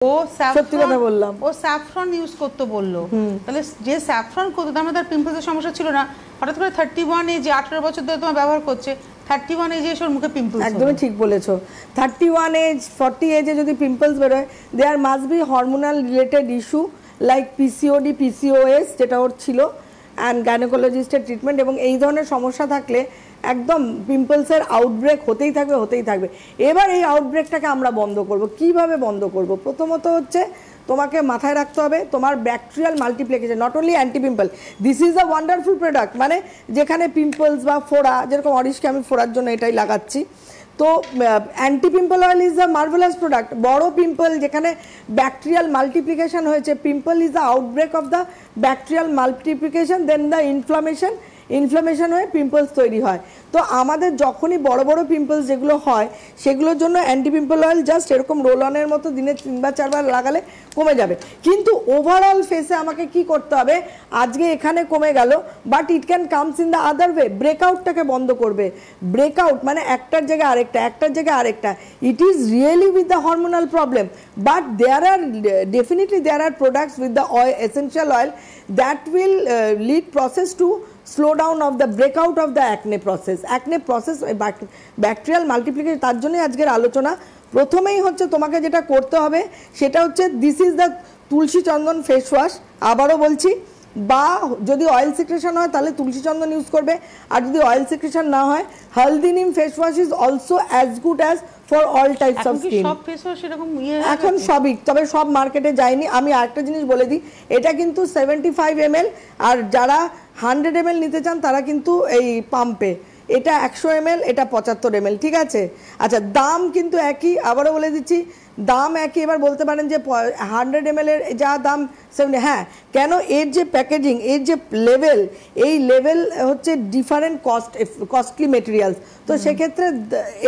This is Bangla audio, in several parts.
ও সত্যি কথা বললাম, ও স্যাফরন ইউজ করতে বললো, তাহলে যে স্যাফরন করতো তার মানে তার পিম্পলসের সমস্যা ছিল না, হঠাৎ করে 31 এজে 18 বছর ধরে তোমার ব্যবহার করছে, 31 এজে এসে ওর মুখে পিম্পলস। একদমই ঠিক বলেছো, 31 এজ 40 এজে যদি পিম্পলস বেরোয়, there must be hormonal related issue like PCOD PCOS যেটা ওর ছিল, অ্যান্ড গাইনোকোলজিস্টের ট্রিটমেন্ট, এবং এই ধরনের সমস্যা থাকলে একদম পিম্পলসের আউটব্রেক হতেই থাকবে। এবার এই আউটব্রেকটাকে আমরা বন্ধ করব। কিভাবে বন্ধ করব? প্রথমত হচ্ছে তোমাকে মাথায় রাখতে হবে তোমার bacterial multiplication, not only anti pimple, this is a wonderful product. মানে যেখানে পিম্পলস বা ফোড়া, যেরকম অরিশকে আমি ফোড়ার জন্য এটাই লাগাচ্ছি, তো anti pimple oil is a marvellous product. বড় পিম্পল যেখানে ব্যাকটেরিয়াল মাল্টিপ্লিকেশন হয়েছে, pimple is the outbreak of the bacterial multiplication, then the inflammation হয়ে পিম্পলস তৈরি হয়। তো আমাদের যখনই বড় বড় পিম্পলস যেগুলো হয় সেগুলোর জন্য অ্যান্টি পিম্পল অয়েল জাস্ট এরকম রোল অনের মতো দিনে 3 বা 4 বার লাগালে কমে যাবে। কিন্তু ওভারঅল ফেসে আমাকে কি করতে হবে? আজকে এখানে কমে গেল, but it can comes in the other way. ব্রেকআউটটাকে বন্ধ করবে। ব্রেকআউট মানে একটার জায়গায় আরেকটা। It is really with the hormonal problem, but there are products with the essential oil that will lead process to slow down of the breakout of the acne process bacterial multiplication। তার জন্যই আজকের আলোচনা। প্রথমেই হচ্ছে তোমাকে যেটা করতে হবে সেটা হচ্ছে this is the Tulsi Chandan face wash. আবারও বলছি, বা যদি অয়েল সিক্রেশন হয় তাহলে তুলসী চন্দন ইউজ করবে, আর যদি অয়েল সিক্রেশন না হয় হলদি নিম face wash is also as good as for all types of skin. এখন সবই, তবে সব মার্কেটে যায়নি। আমি আরেকটা জিনিস বলে দিই, এটা কিন্তু 75 ml, আর যারা 100 ml নিতে চান তারা কিন্তু এই পাম্পে, এটা 100 ml, এটা 75 ml, ঠিক আছে? আচ্ছা, দাম কিন্তু একই, আবারও বলে দিচ্ছি দাম একই। এবার বলতে পারেন যে 100 ml এর যা দাম 70, হ্যাঁ কেন? এর যে প্যাকেজিং, এর যে লেভেল, এই লেভেল হচ্ছে ডিফারেন্ট কস্টলি মেটেরিয়ালস, তো সেক্ষেত্রে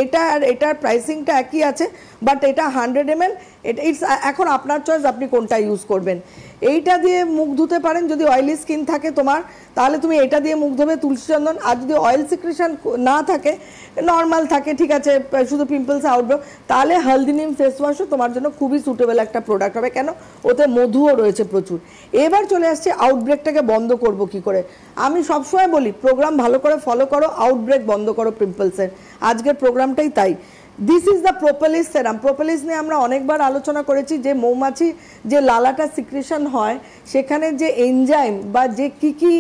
এটা আর এটার প্রাইসিংটা একই আছে, বাট এটা 100 ml, এটা ইটস এখন আপনার চয়েস, আপনি কোনটা ইউজ করবেন। এইটা দিয়ে মুখ ধুতে পারেন যদি অয়েলি স্কিন থাকে তোমার, তাহলে তুমি এটা দিয়ে মুখ ধোবে তুলসী চন্দন। আর যদি অয়েল সিক্রেশন না থাকে, নর্মাল থাকে, ঠিক আছে, শুধু পিম্পলস আউটব্রেক, তাহলে হলদি নিম ফেস ওয়াশও তোমার জন্য খুবই সুটেবল একটা প্রোডাক্ট হবে। কেন? ওতে মধুও রয়েছে প্রচুর। এবার চলে আসছে আউটব্রেকটাকে বন্ধ করব কি করে। আমি সবসময় বলি প্রোগ্রাম ভালো করে ফলো করো, আউটব্রেক বন্ধ করো পিম্পলসের। আজকের প্রোগ্রামটাই তাই। This is the propolis serum. Propolis নিয়ে আমরা অনেকবার আলোচনা করেছি, যে মৌমাছি যে লালাটা সিক্রেশন হয় সেখানে যে এনজাইম বা যে কি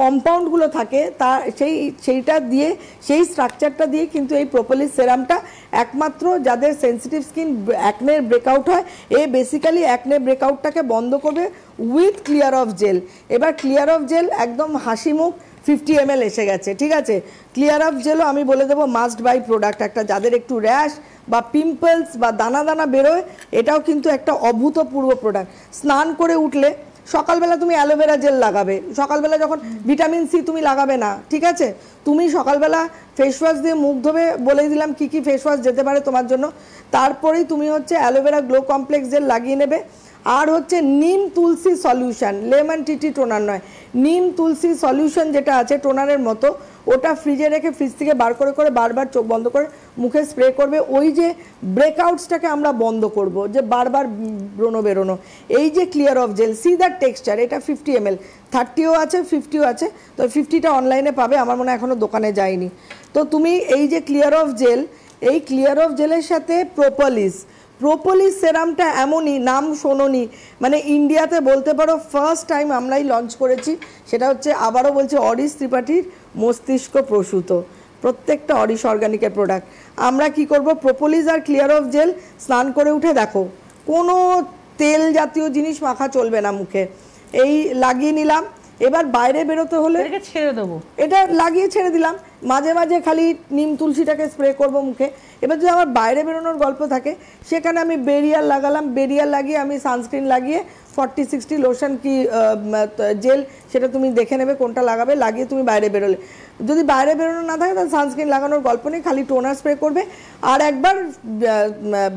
কম্পাউন্ডগুলো থাকে তা সেইটা দিয়ে, সেই স্ট্রাকচারটা দিয়ে কিন্তু এই প্রোপোলিস সেরামটা একমাত্র যাদের সেন্সিটিভ স্কিন, অ্যাকনের ব্রেকআউট হয়, বেসিক্যালি অ্যাকনে ব্রেকআউটটাকে বন্ধ করবে উইথ ক্লিয়ার অফ জেল। এবার ক্লিয়ার অফ জেল একদম হাসি মুখ 50 ml এসে গেছে, ঠিক আছে? ক্লিয়ার অফ জেলও আমি বলে দেবো মাস্ট বাই প্রোডাক্ট একটা, যাদের একটু র্যাশ বা পিম্পলস বা দানা দানা বেরোয়, এটাও কিন্তু একটা অভূতপূর্ব প্রোডাক্ট। স্নান করে উঠলে সকালবেলা তুমি অ্যালোভেরা জেল লাগাবে, সকালবেলা যখন ভিটামিন সি তুমি লাগাবে না, ঠিক আছে? তুমি সকালবেলা ফেস ওয়াশ দিয়ে মুখ ধোবে, বলে দিলাম কি কি ফেস ওয়াশ যেতে পারে তোমার জন্য। তারপরেই তুমি হচ্ছে অ্যালোভেরা গ্লো কমপ্লেক্স জেল লাগিয়ে নেবে। আর হচ্ছে নিম তুলসী সলিউশন, লেমন টিটি টোনার নয়, নিম তুলসী সলিউশন যেটা আছে টোনারের মতো, ওটা ফ্রিজে রেখে ফ্রিজ থেকে বার করে বারবার চোখ বন্ধ করে মুখে স্প্রে করবে। ওই যে ব্রেকআউটসটাকে আমরা বন্ধ করব, যে বারবার ব্রণ বেরোনো। এই যে clear off gel, see that texture, এটা 50 ml, 30ও আছে 50ও আছে, তো 50টা অনলাইনে পাবে, আমার মনে হয় এখনও দোকানে যায়নি। তো তুমি এই যে ক্লিয়ার অফ জেল, এই ক্লিয়ার অফ জেলের সাথে প্রোপোলিস সেরামটা এমনই, নাম শোনোনি, মানে ইন্ডিয়াতে বলতে পারো ফার্স্ট টাইম আমরাই লঞ্চ করেছি। সেটা হচ্ছে, আবারও বলছি, অরিশ ত্রিপাঠীর মস্তিষ্ক প্রসূত, প্রত্যেকটা অরিশ অর্গানিকের প্রোডাক্ট। আমরা কি করব, প্রোপোলিস আর ক্লিয়ার অফ জেল স্নান করে উঠে দেখো কোনো তেল জাতীয় জিনিস মাখা চলবে না মুখে, এই লাগিয়ে নিলাম। এবার বাইরে বেরোতে হলে ছেড়ে দেবো, এটা লাগিয়ে ছেড়ে দিলাম, মাঝে মাঝে খালি নিম তুলসীটাকে স্প্রে করব মুখে। এবার যদি আমার বাইরে বেরোনোর গল্প থাকে, সেখানে আমি বেরিয়ার লাগালাম, বেরিয়ার লাগিয়ে আমি সানস্ক্রিন লাগিয়ে 40-60 লোশন কি জেল, সেটা তুমি দেখে নেবে কোনটা লাগাবে, লাগিয়ে তুমি বাইরে বেরোলে। যদি বাইরে বেরোনো না থাকে তাহলে সানস্ক্রিন লাগানোর গল্প নেই, খালি টোনার স্প্রে করবে। আর একবার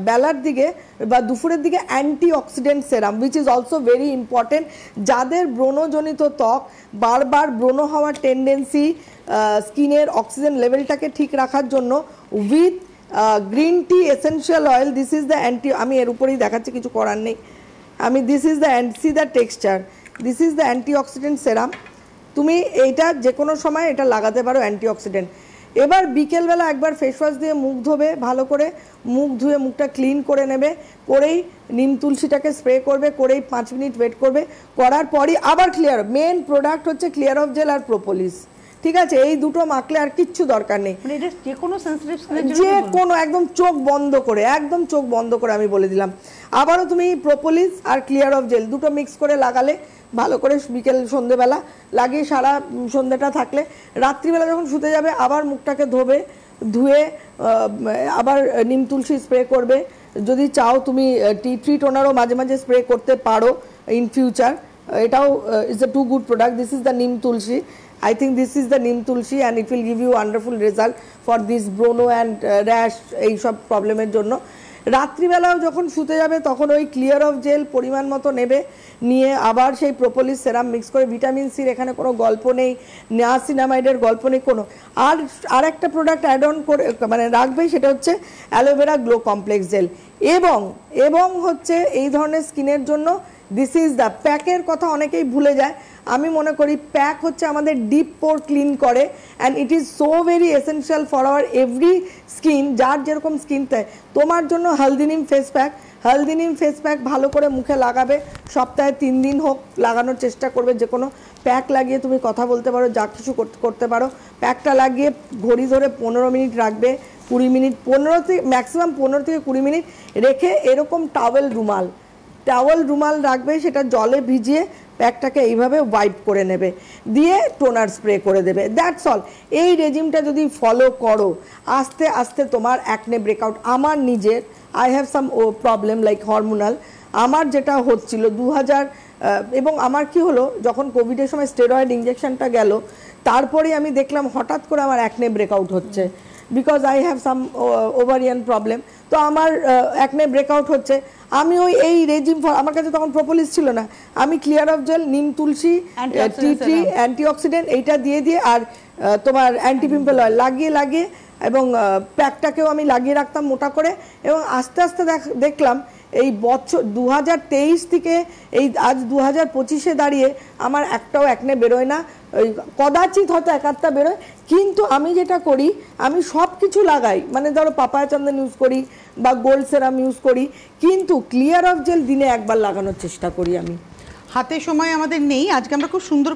বেলার দিকে বা দুপুরের দিকে anti oxidant serum, which is also very important. যাদের ব্রণজনিত ত্বক, বারবার ব্রণ হওয়ার টেন্ডেন্সি, স্কিনের অক্সিজেন লেভেলটাকে ঠিক রাখার জন্য with green tea essential oil, this is the anti, আমি এর উপরেই দেখাচ্ছি, কিছু করার নেই, আমি this is the see the texture, this is the antioxidant serum. তুমি এইটা যে কোনো সময় এটা লাগাতে পারো অ্যান্টিঅক্সিডেন্ট। এবার বিকেলবেলা একবার ফেস ওয়াশ দিয়ে মুখ ধোবে, ভালো করে মুখ ধুয়ে মুখটা ক্লিন করে নেবে, করেই নিম তুলসীটাকে স্প্রে করবে, করেই 5 মিনিট ওয়েট করবে, করার পরই আবার ক্লিয়ার। মেন প্রোডাক্ট হচ্ছে ক্লিয়ার অফ জেল আর প্রোপোলিস, ঠিক আছে? এই দুটো মাখলে আর কিচ্ছু দরকার নেই, যে কোনো সেনসিটিভ স্কিনের জন্য, যে কোনো একদম চোখ বন্ধ করে, একদম চোখ বন্ধ করে আমি বলে দিলাম। আবারও তুমি প্রোপোলিস আর ক্লিয়ার অফ জেল দুটো মিক্স করে লাগালে, ভালো করে বিকেল সন্ধেবেলা লাগিয়ে সারা সন্ধেটা থাকলে, রাত্রিবেলা যখন শুতে যাবে আবার মুখটাকে ধোবে, ধুয়ে আবার নিম তুলসী স্প্রে করবে। যদি চাও তুমি টি ট্রি টোনারও মাঝে মাঝে স্প্রে করতে পারো ইন ফিউচার, এটাও is a too good product. This is the neem tulsi, I think this is the neem tulsi and it will give you wonderful result for this brono and rash এই সব প্রবলেমের জন্য। রাত্রিবেলাও যখন শুতে যাবে তখন ওই ক্লিয়ার অফ জেল পরিমাণ মতো নেবে, নিয়ে আবার সেই প্রোপোলিস সেরাম মিক্স করে, ভিটামিন সির এখানে কোনো গল্প নেই, নিয়াসিনামাইডের গল্প নেই কোনো। আর একটা প্রোডাক্ট অ্যাড অন করে মানে রাখবে, সেটা হচ্ছে অ্যালোভেরা গ্লো কমপ্লেক্স জেল। এবং হচ্ছে এই ধরনের স্কিনের জন্য দিস ইজ দ্য প্যাকের কথা অনেকেই ভুলে যায়। আমি মনে করি প্যাক হচ্ছে আমাদের ডিপ পোর ক্লিন করে, and it is so very essential for our every skin, যার যেরকম স্কিন চাই। তোমার জন্য হলদি নিম ফেস প্যাক, হলদি নিম ফেস প্যাক ভালো করে মুখে লাগাবে, সপ্তাহে 3 দিন হোক লাগানোর চেষ্টা করবে। যে কোনো প্যাক লাগিয়ে তুমি কথা বলতে পারো, যা কিছু করতে পারো। প্যাকটা লাগিয়ে ঘড়ি ধরে 15 মিনিট রাখবে, 20 মিনিট, 15 থেকে ম্যাক্সিমাম 15 থেকে 20 মিনিট রেখে এরকম টাওয়েল রুমাল রাখবে, সেটা জলে ভিজিয়ে প্যাকটাকে এইভাবে ওয়াইপ করে নেবে, দিয়ে টোনার স্প্রে করে দেবে, দ্যাটস অল। এই রেজিমটা যদি ফলো করো, আস্তে আস্তে তোমার অ্যাকনে ব্রেকআউট, আমার নিজের I have some problem like hormonal, আমার যেটা হচ্ছিল 2000 এবং আমার কি হলো, যখন কোভিডের সময় স্টেরয়েড ইঞ্জেকশনটা গেল, তারপরে আমি দেখলাম হঠাৎ করে আমার অ্যাকনে ব্রেকআউট হচ্ছে, because I have some ovarian problem. তো আমার অ্যাকনে ব্রেকআউট হচ্ছে, আমি ওই এই রেজিম, আমার কাছে তখন প্রোপোলিস ছিল না, আমি ক্লিয়ার অফ জেল, নিম তুলসী, টি ট্রি, অ্যান্টিঅক্সিডেন্ট এইটা দিয়ে আর তোমার অ্যান্টি পিম্পল অয়েল লাগিয়ে এবং প্যাকটাকেও আমি লাগিয়ে রাখতাম মোটা করে। এবং আস্তে আস্তে দেখলাম এই বছর 2023 থেকে এই আজ 2025-এ দাঁড়িয়ে আমার একটাও অ্যাকনে বেরোয় না, ওই কদাচিৎ হয়তো একাধটা বেরোয়। কিন্তু আমি যেটা করি, আমি সব কিছু লাগাই, মানে ধরো পাপায়া চন্দন ইউজ করি বা গোল্ড সেরাম ইউজ করি, কিন্তু ক্লিয়ার অফ জেল দিনে একবার লাগানোর চেষ্টা করি আমি। হাতে সময় আমাদের নেই, আজকে আমরা খুব সুন্দর